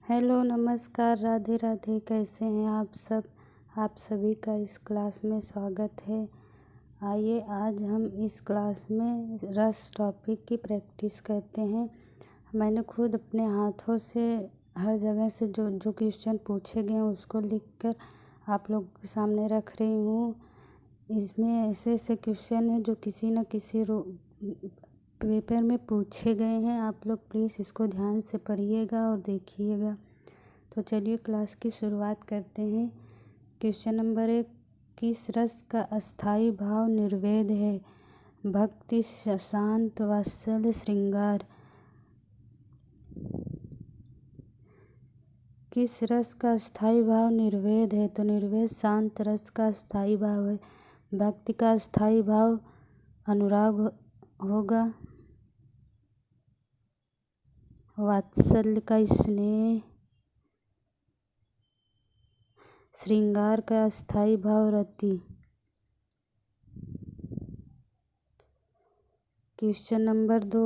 Hello नमस्कार राधे राधे। कैसे हैं आप सब। आप सभी का इस क्लास में स्वागत है। आइए आज हम इस क्लास में रस टॉपिक की प्रैक्टिस करते हैं। मैंने खुद अपने हाथों से हर जगह से जो क्वेश्चन पूछे गए हैं उसको लिखकर आप लोगों के सामने रख रही हूँ। इसमें ऐसे ऐसे क्वेश्चन हैं जो किसी न किसी पेपर में पूछे गए हैं। आप लोग प्लीज़ इसको ध्यान से पढ़िएगा और देखिएगा। तो चलिए क्लास की शुरुआत करते हैं। क्वेश्चन नंबर 1, किस रस का अस्थाई भाव निर्वेद है? भक्ति, शांत, वात्सल्य, श्रृंगार। किस रस का अस्थाई भाव निर्वेद है? तो निर्वेद शांत रस का अस्थाई भाव है। भक्ति का अस्थाई भाव अनुराग होगा। वात्सल्य का स्नेह। श्रृंगार का अस्थाई भाव रति। क्वेश्चन नंबर 2,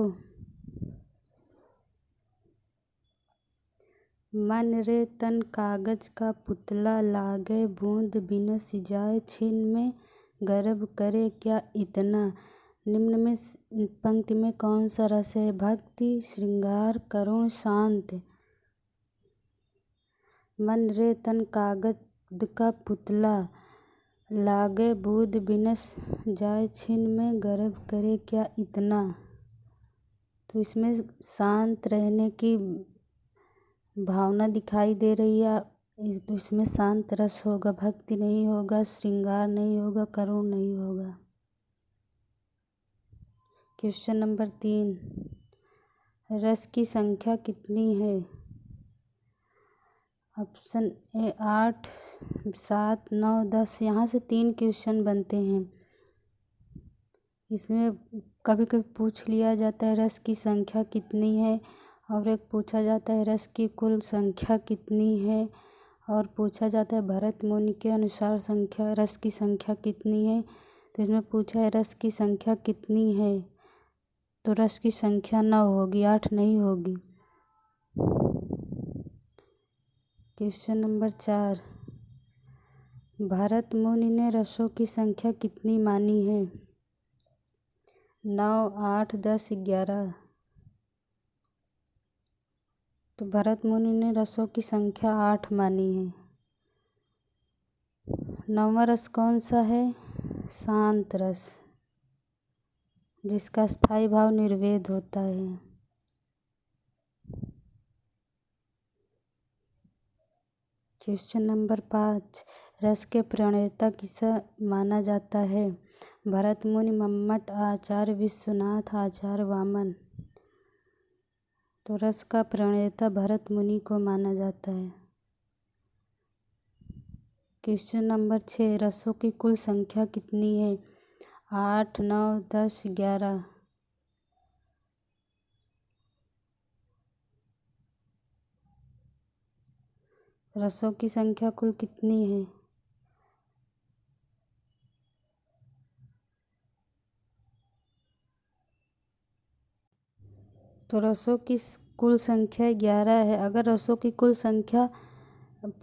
मन रे तन कागज का पुतला, लागे बूंद बिनस जाए छिन में, गर्भ करे क्या इतना। निम्न में पंक्ति में कौन सा रस है? भक्ति, श्रृंगार, करुण, शांत। मन रे तन कागज का पुतला, लागे बूंद बिनस जाए छिन में, गर्भ करे क्या इतना। तो इसमें शांत रहने की भावना दिखाई दे रही है। इसमें शांत रस होगा, भक्ति नहीं होगा, श्रृंगार नहीं होगा, करुण नहीं होगा। क्वेश्चन नंबर 3, रस की संख्या कितनी है? Option A 8, 7, 9, 10। यहाँ से 3 क्वेश्चन बनते हैं। इसमें कभी कभी पूछ लिया जाता है रस की संख्या कितनी है, और एक पूछा जाता है रस की कुल संख्या कितनी है, और पूछा जाता है भरत मुनि के अनुसार रस की संख्या कितनी है। तो इसमें पूछा है रस की संख्या कितनी है, तो रस की संख्या 9 होगी, 8 नहीं होगी। क्वेश्चन नंबर 4, भरत मुनि ने रसों की संख्या कितनी मानी है? 9, 8, 10, 11। तो भरत मुनि ने रसों की संख्या 8 मानी है। 9वां रस कौन सा है? शांत रस, जिसका स्थायी भाव निर्वेद होता है। क्वेश्चन नंबर 5, रस के प्रणेता किसे माना जाता है? भरत मुनि, मम्मट, आचार्य विश्वनाथ, आचार्य वामन। तो रस का प्रणेता भरत मुनि को माना जाता है। क्वेश्चन नंबर 6, रसों की कुल संख्या कितनी है? 8, 9, 10, 11। रसों की संख्या कुल कितनी है? तो रसों की कुल संख्या 11 है। अगर रसों की कुल संख्या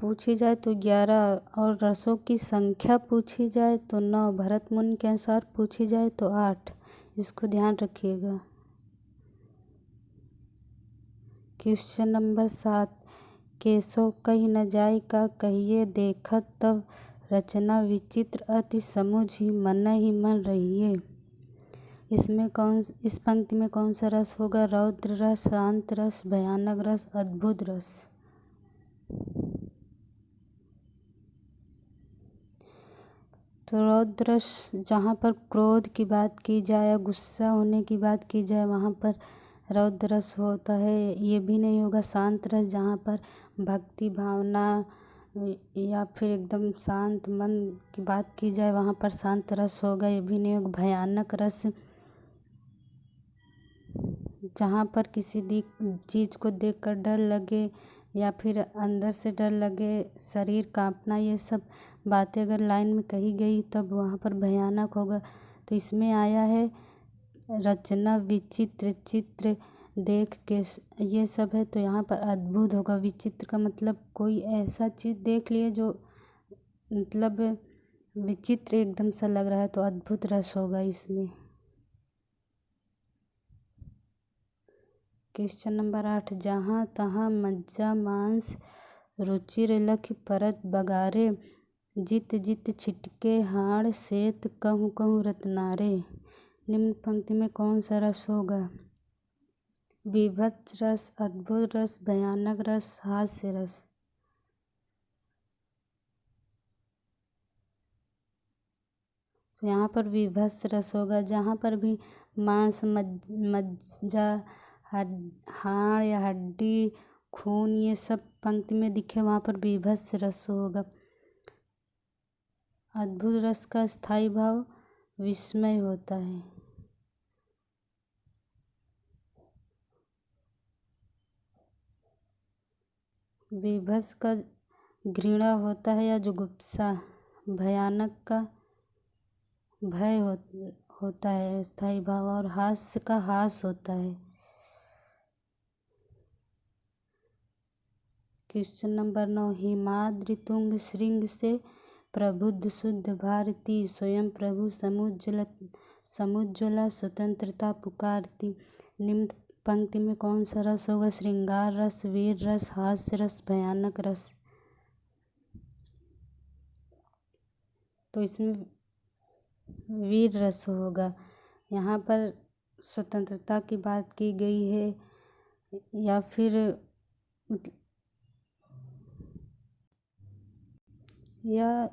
पूछी जाए तो 11, और रसों की संख्या पूछी जाए तो 9, भरत मुनि के अनुसार पूछी जाए तो 8। इसको ध्यान रखिएगा। क्वेश्चन नंबर 7, केशव कही न जाय का कहिए, देखत तब रचना विचित्र, अति समुझ मन ही मन रहिए। इस पंक्ति में कौन सा रस होगा? रौद्र रस, शांत रस, भयानक रस, अद्भुत रस। तो रौद्र रस जहाँ पर क्रोध की बात की जाए या गुस्सा होने की बात की जाए वहाँ पर रौद्र रस होता है। ये भी नहीं होगा। शांत रस जहाँ पर भक्ति भावना या फिर एकदम शांत मन की बात की जाए वहाँ पर शांत रस होगा, ये भी नहीं होगा। भयानक रस जहाँ पर किसी चीज़ को देखकर डर लगे या फिर अंदर से डर लगे, शरीर कांपना, ये सब बातें अगर लाइन में कही गई तब वहाँ पर भयानक होगा। तो इसमें आया है रचना विचित्र, चित्र देख के ये सब है, तो यहाँ पर अद्भुत होगा। विचित्र का मतलब कोई ऐसा चीज़ देख लिए जो मतलब विचित्र एकदम सा लग रहा है, तो अद्भुत रस होगा इसमें। क्वेश्चन नंबर 8, जहाँ तहाँ मज्जा मांस रुचिर लख परत बगारे, जित जित छिटके हाड़ सेत कहूँ कहूँ रत्नारे। निम्न पंक्ति में कौन सा रस होगा? विभत्स रस, अद्भुत रस, भयानक रस, हास्य रस। तो यहाँ पर विभत्स रस होगा। जहाँ पर भी मांस, मज्जा, हाड़ या हड्डी, खून ये सब पंक्ति में दिखे वहाँ पर विभत्स रस होगा। अद्भुत रस का स्थायी भाव विस्मय होता है। विभत्स का घृणा होता है या जुगुप्सा। भयानक का भय होता है स्थायी भाव, और हास्य का हास होता है। क्वेश्चन नंबर 9, हिमाद्रि तुंग श्रृंग से प्रबुद्ध शुद्ध भारती, स्वयं प्रभु समुज्ज्वला स्वतंत्रता पुकारती। निम्न पंक्ति में कौन सा रस होगा? श्रृंगार रस, वीर रस, हास्य रस, भयानक रस। तो इसमें वीर रस होगा। यहाँ पर स्वतंत्रता की बात की गई है या फिर या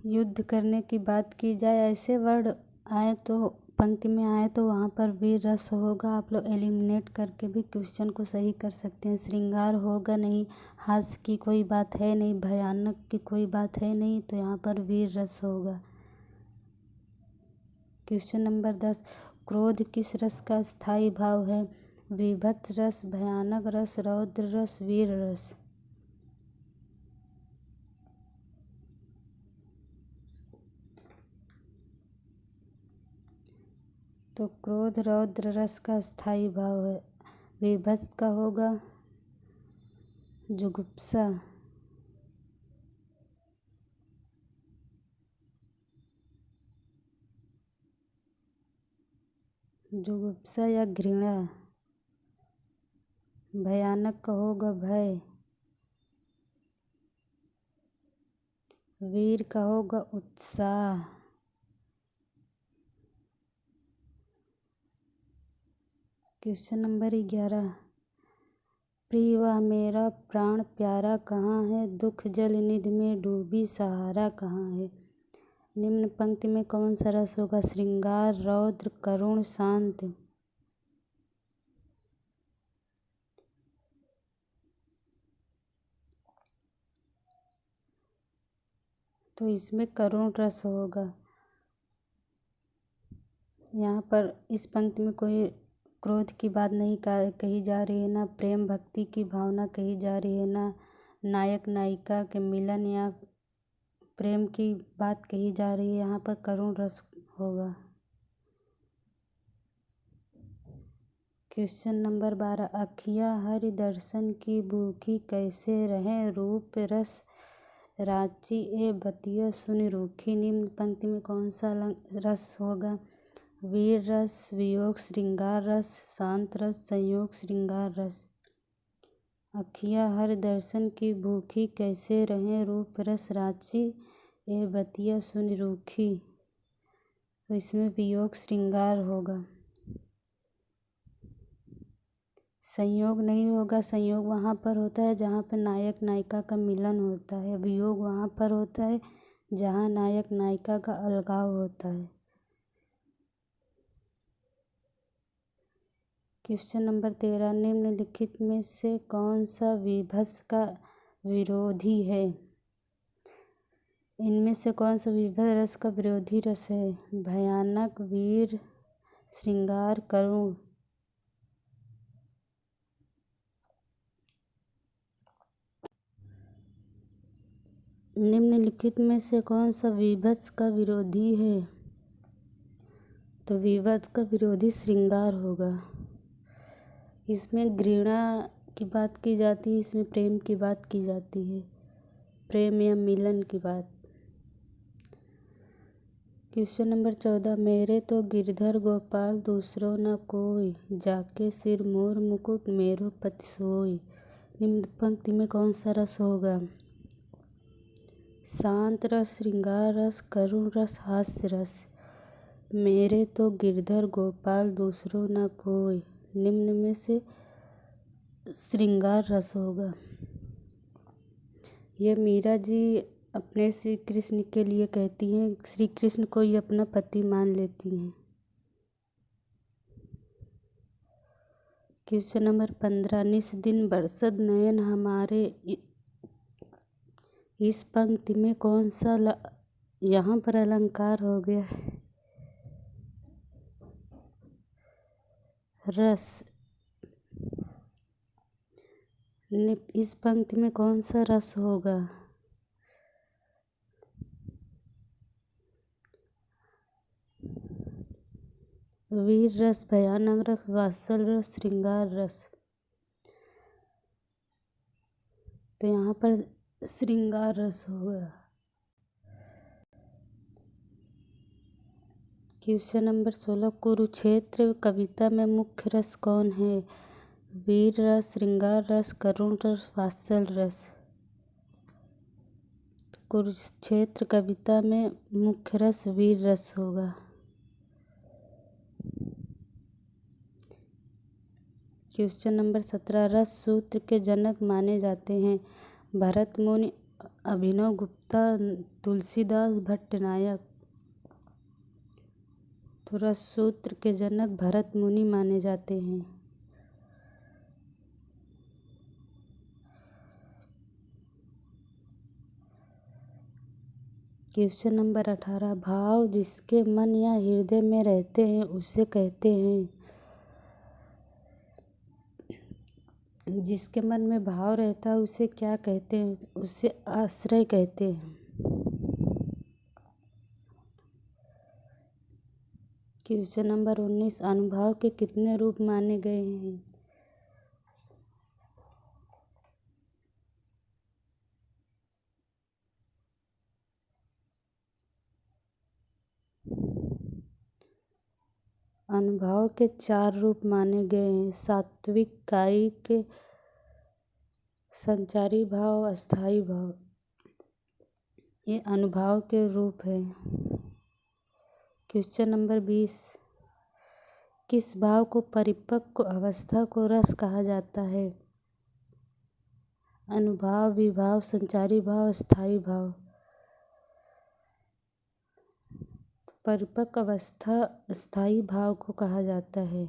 युद्ध करने की बात की जाए, ऐसे वर्ड आए तो पंक्ति में आए तो वहाँ पर वीर रस होगा। आप लोग एलिमिनेट करके भी क्वेश्चन को सही कर सकते हैं। श्रृंगार होगा नहीं, हास्य की कोई बात है नहीं, भयानक की कोई बात है नहीं, तो यहाँ पर वीर रस होगा। क्वेश्चन नंबर 10, क्रोध किस रस का स्थायी भाव है? विभत्स रस, भयानक रस, रौद्र रस, वीर रस। तो क्रोध रौद्र रस का स्थायी भाव है। विभत्स का होगा जुगुप्सा। जुगुप्सा या घृणा। भयानक का होगा भय। वीर का होगा उत्साह। क्वेश्चन नंबर 11, प्रिय वह मेरा प्राण प्यारा कहाँ है, दुख जल निधि में डूबी सहारा कहाँ है। निम्न पंक्ति में कौन सा रस होगा? श्रृंगार, रौद्र, करुण, शांत। तो इसमें करुण रस होगा। यहाँ पर इस पंक्ति में कोई क्रोध की बात नहीं कही जा रही है, ना प्रेम भक्ति की भावना कही जा रही है, ना नायक नायिका के मिलन या प्रेम की बात कही जा रही है। यहाँ पर करुण रस होगा। क्वेश्चन नंबर 12, अखिया हरि दर्शन की भूखी, कैसे रहें रूप रस राची ए बतिया सुनि रूखी। निम्न पंक्ति में कौन सा रस होगा? वीर रस, वियोग श्रृंगार रस, शांत रस, संयोग श्रृंगार रस। अखिया हर दर्शन की भूखी, कैसे रहें रूप रस राची ए बतिया सुनि रूखी। तो इसमें वियोग श्रृंगार होगा। संयोग नहीं होगा। संयोग वहाँ पर होता है जहाँ पर नायक नायिका का मिलन होता है। वियोग वहाँ पर होता है जहाँ नायक नायिका का अलगाव होता है। क्वेश्चन नंबर 13, निम्नलिखित में से कौन सा विभत्स का विरोधी है? इनमें से कौन सा विभत्स रस का विरोधी रस है? भयानक, वीर, श्रृंगार, करुण। निम्नलिखित में से कौन सा विभत्स का विरोधी है? तो तो विवाद का विरोधी श्रृंगार होगा। इसमें घृणा की बात की जाती है, इसमें प्रेम की बात की जाती है, प्रेम या मिलन की बात। क्वेश्चन नंबर 14, मेरे तो गिरधर गोपाल दूसरो न कोई, जाके सिर मोर मुकुट मेरो पति सोई। निम्न पंक्ति में कौन सा रस होगा? शांत रस, श्रृंगार रस, करुण रस, हास्य रस। मेरे तो गिरधर गोपाल दूसरो न कोई, निम्न में से श्रृंगार रस होगा। यह मीरा जी अपने श्री कृष्ण के लिए कहती हैं, श्री कृष्ण को ही अपना पति मान लेती हैं। क्वेश्चन नंबर 15, निस दिन बरसद नयन हमारे, इस पंक्ति में कौन सा यहाँ पर अलंकार हो गया है? रस। इस पंक्ति में कौन सा रस होगा? वीर रस, भयानक रस, वात्सल रस, श्रृंगार रस। तो यहाँ पर श्रृंगार रस होगा। क्वेश्चन नंबर 16, कुरुक्षेत्र कविता में मुख्य रस कौन है? वीर रस, श्रृंगार रस, करुण रस, वात्सल रस। कुरुक्षेत्र कविता में मुख्य रस वीर रस होगा। क्वेश्चन नंबर 17, रस सूत्र के जनक माने जाते हैं? भरत मुनि, अभिनव गुप्ता, तुलसीदास, भट्टनायक। तो रस सूत्र के जनक भरत मुनि माने जाते हैं। क्वेश्चन नंबर 18, भाव जिसके मन या हृदय में रहते हैं उसे कहते हैं? जिसके मन में भाव रहता है उसे क्या कहते हैं? उसे आश्रय कहते हैं। क्वेश्चन नंबर 19, अनुभाव के कितने रूप माने गए हैं? अनुभाव के 4 रूप माने गए हैं। सात्विक, कायिक, संचारी भाव, अस्थाई भाव। ये अनुभाव के रूप हैं। क्वेश्चन नंबर 20, किस भाव को परिपक्व अवस्था को रस कहा जाता है? अनुभाव, विभाव, संचारी भाव, अस्थाई भाव। परिपक्व अवस्था अस्थाई भाव को कहा जाता है।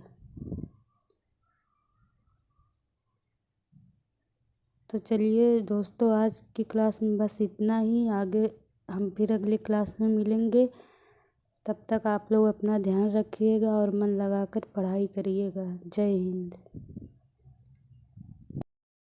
तो चलिए दोस्तों, आज की क्लास में बस इतना ही। आगे हम फिर अगली क्लास में मिलेंगे। तब तक आप लोग अपना ध्यान रखिएगा और मन लगाकर पढ़ाई करिएगा। जय हिंद।